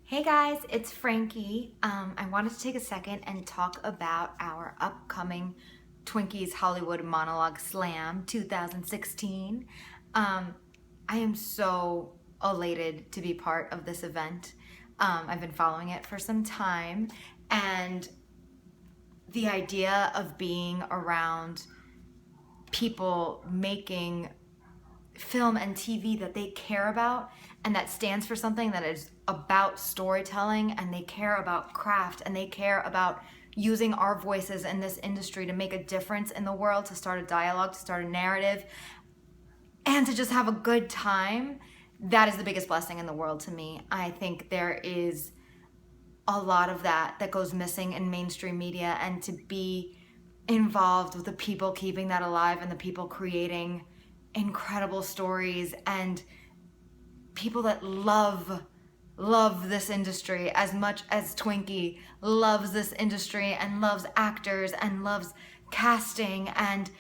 Hey guys, it's Frankie. I wanted to take a second and talk about our upcoming Twinkies Hollywood Monologue Slam 2016. I am so elated to be part of this event. I've been following it for some time, and the idea of being around people making film and TV that they care about and that stands for something that is about storytelling, and they care about craft, and they care about using our voices in this industry to make a difference in the world, to start a dialogue, to start a narrative, and to just have a good time. That is the biggest blessing in the world to me. I think there is a lot of that goes missing in mainstream media, and to be involved with the people keeping that alive and the people creating incredible stories and people that love this industry as much as Twinkie loves this industry and loves actors and loves casting, and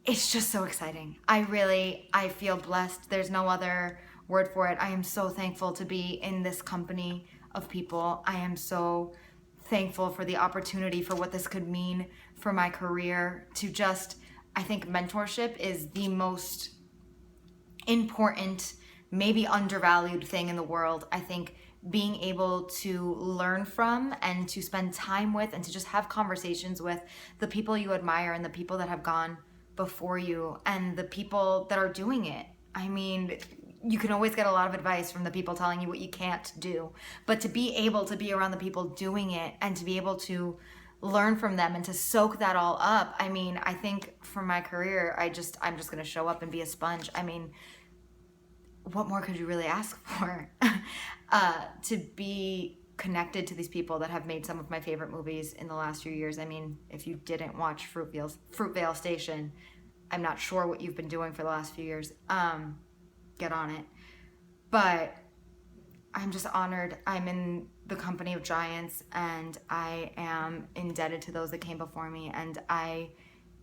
it's just so exciting. I feel blessed. There's no other word for it. I am so thankful to be in this company of people. I am so thankful for the opportunity, for what this could mean for my career. I think mentorship is the most important, maybe undervalued thing in the world. I think being able to learn from and to spend time with and to just have conversations with the people you admire and the people that have gone before you and the people that are doing it. I mean, you can always get a lot of advice from the people telling you what you can't do, but to be able to be around the people doing it and to be able to learn from them and to soak that all up. I mean, I think for my career, I'm just going to show up and be a sponge. I mean, what more could you really ask for? To be connected to these people that have made some of my favorite movies in the last few years. I mean, if you didn't watch Fruitvale Station, I'm not sure what you've been doing for the last few years. Get on it. But I'm just honored. I'm in the company of giants, and I am indebted to those that came before me, and I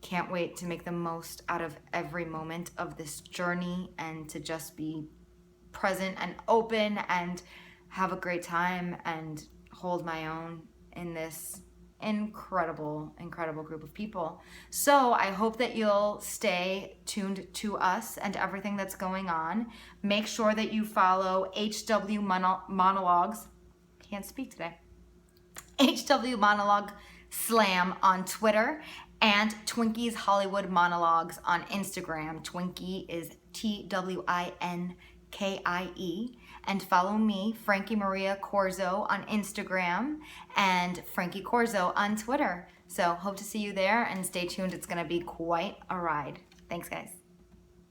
can't wait to make the most out of every moment of this journey and to just be present and open and have a great time and hold my own in this incredible group of people. So I hope that you'll stay tuned to us and everything that's going on. Make sure that you follow HW Monologues. Can't speak today. HW Monologue Slam on Twitter and Twinkies Hollywood Monologues on Instagram. Twinkie is TWINKIE. And follow me, Frankie Maria Corzo, on Instagram and Frankie Corzo on Twitter. So hope to see you there, and stay tuned. It's going to be quite a ride. Thanks, guys.